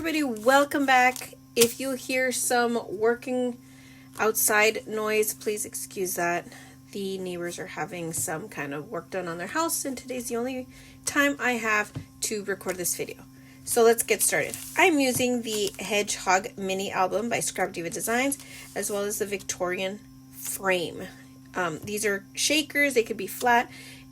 everybody, welcome back. If you hear some working outside noise, please excuse that. The neighbors are having some kind of work done on their house, and today's the only time I have to record this video. So let's get started. I'm using the Hedgehog mini album by ScrapDiva Designs, as well as the Victorian Frame. These are shakers, they could be flat,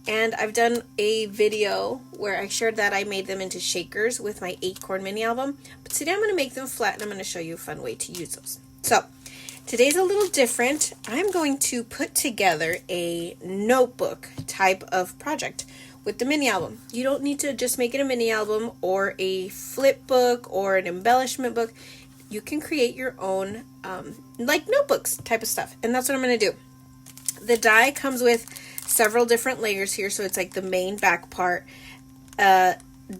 and I've done a video where I shared that I made them into shakers with my acorn mini album. But today I'm going to make them flat, and I'm going to show you a fun way to use those. So today's a little different. I'm going to put together a notebook type of project with the mini album. You don't need to just make it a mini album or a flip book or an embellishment book. You can create your own like notebooks type of stuff, and that's what I'm going to do. The die comes with several different layers here, so it's like the main back part,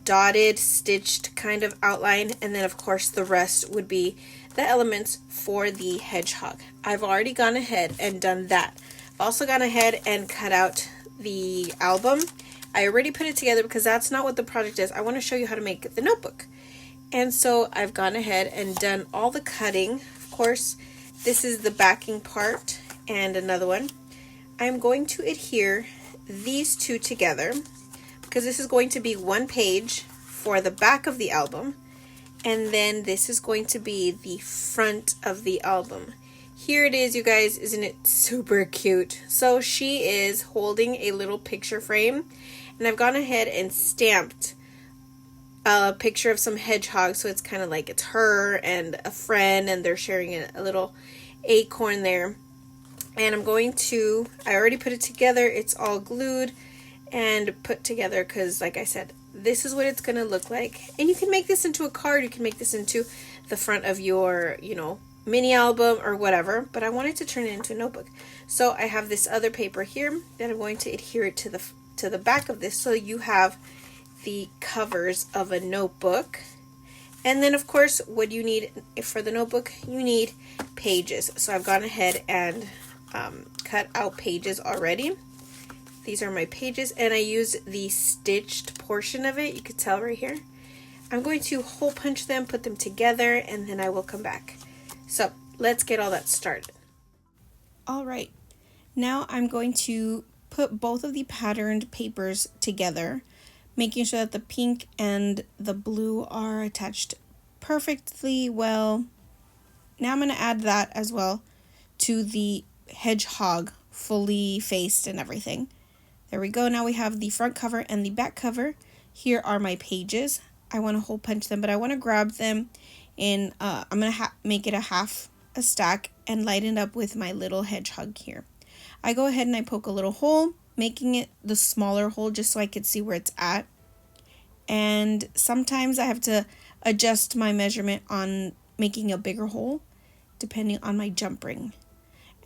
dotted, stitched kind of outline, and then of course the rest would be the elements for the hedgehog. I've already gone ahead and done that. I've also gone ahead and cut out the album. I already put it together because that's not what the project is. I want to show you how to make the notebook. And so I've gone ahead and done all the cutting. Of course, this is the backing part and another one. I'm going to adhere these two together because this is going to be one page for the back of the album, and then this is going to be the front of the album. Here it is, you guys. Isn't it super cute? So she is holding a little picture frame, and I've gone ahead and stamped a picture of some hedgehogs, so it's kind of like it's her and a friend, and they're sharing a little acorn there. And I'm going to, I already put it together, it's all glued and put together because, like I said, this is what it's going to look like. And you can make this into a card, you can make this into the front of your, mini album or whatever, but I wanted to turn it into a notebook. So I have this other paper here that I'm going to adhere it to the back of this, so you have the covers of a notebook. And then, of course, what you need for the notebook, you need pages. So I've gone ahead and cut out pages already. These are my pages, and I use the stitched portion of it. You could tell right here. I'm going to hole punch them, put them together, and then I will come back. So let's get all that started. All right, now I'm going to put both of the patterned papers together, making sure that the pink and the blue are attached perfectly well. Now I'm going to add that as well to the hedgehog, fully faced and everything. There we go. Now we have the front cover and the back cover. Here are my pages. I want to hole punch them, but I want to grab them in, I'm going to make it a stack and lighten it up with my little hedgehog here. I go ahead and I poke a little hole, making it the smaller hole just so I could see where it's at. And sometimes I have to adjust my measurement on making a bigger hole depending on my jump ring.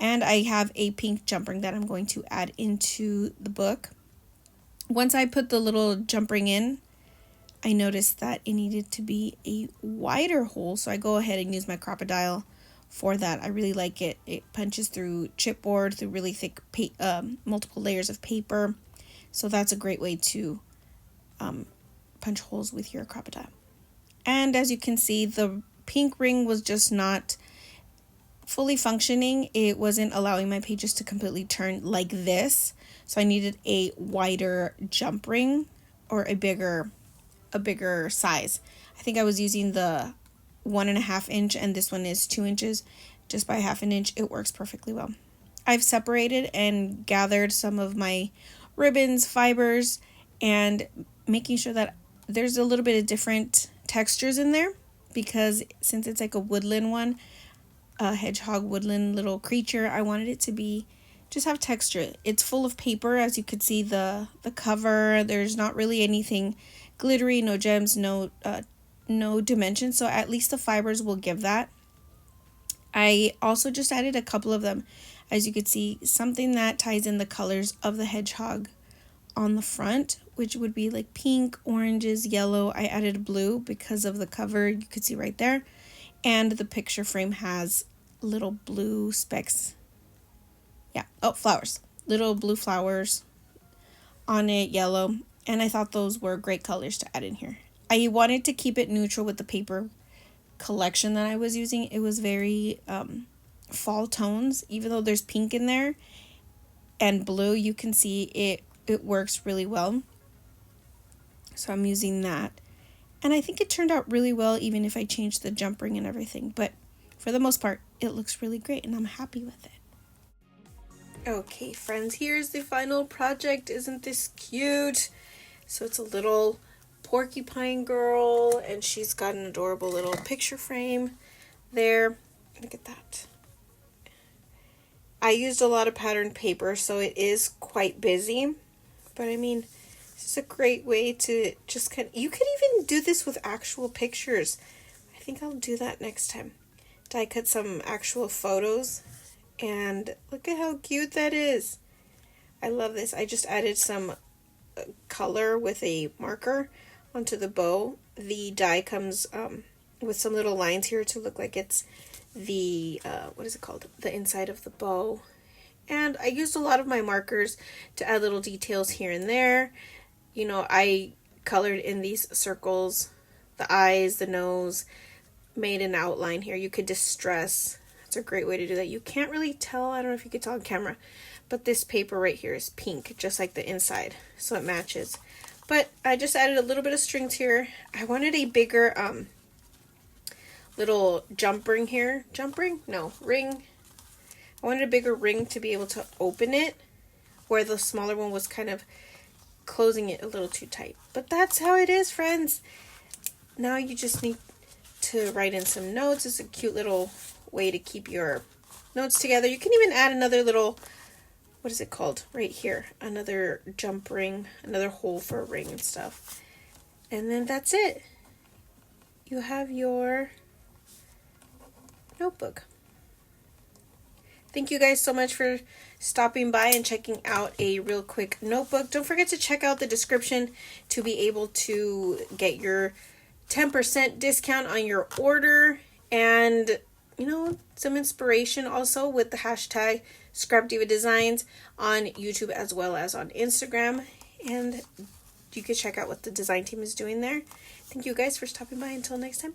And I have a pink jump ring that I'm going to add into the book. Once I put the little jump ring in, I noticed that it needed to be a wider hole, so I go ahead and use my crocodile for that. I really like it. It punches through chipboard, through really thick multiple layers of paper. So that's a great way to punch holes with your crocodile. And as you can see, the pink ring was just not fully functioning. It wasn't allowing my pages to completely turn like this, so I needed a wider jump ring or a bigger size. I think I was using the 1.5 inch, and this one is 2 inches, just by 1/2 inch. It works perfectly well. I've separated and gathered some of my ribbons, fibers, and making sure that there's a little bit of different textures in there, because since it's like a woodland one, a hedgehog woodland little creature, I wanted it to be just have texture. It's full of paper, as you could see the cover. There's not really anything glittery, no gems, no dimensions, so at least the fibers will give that. I also just added a couple of them, as you could see, something that ties in the colors of the hedgehog on the front, which would be like pink, oranges, yellow. I added blue because of the cover, you could see right there. And the picture frame has little blue specks. Yeah, oh, flowers. Little blue flowers on it, yellow. And I thought those were great colors to add in here. I wanted to keep it neutral with the paper collection that I was using, it was very fall tones. Even though there's pink in there and blue, you can see it works really well. So I'm using that. And I think it turned out really well, even if I changed the jump ring and everything. But for the most part, it looks really great and I'm happy with it. Okay, friends, here's the final project. Isn't this cute? So it's a little porcupine girl, and she's got an adorable little picture frame there. Look at that. I used a lot of patterned paper, so it is quite busy. But I mean, this is a great way to just you could even do this with actual pictures. I think I'll do that next time. Die cut some actual photos. And look at how cute that is. I love this. I just added some color with a marker onto the bow. The die comes with some little lines here to look like it's the, what is it called? The inside of the bow. And I used a lot of my markers to add little details here and there. You know, I colored in these circles, the eyes, the nose, made an outline here. You could distress. It's a great way to do that. You can't really tell, I don't know if you could tell on camera, but this paper right here is pink, just like the inside, so it matches. But I just added a little bit of strings here. I wanted a bigger little jump ring here. Jump ring? No, ring. I wanted a bigger ring to be able to open it, where the smaller one was kind of closing it a little too tight. But that's how it is, friends. Now you just need to write in some notes. It's a cute little way to keep your notes together. You can even add another little, what is it called? Right here. Another jump ring, another hole for a ring and stuff. And then that's it. You have your notebook. Thank you guys so much for stopping by and checking out a real quick notebook. Don't forget to check out the description to be able to get your 10% discount on your order, and you know, some inspiration also with the hashtag ScrapDiva Designs on YouTube as well as on Instagram. And you can check out what the design team is doing there. Thank you guys for stopping by. Until next time.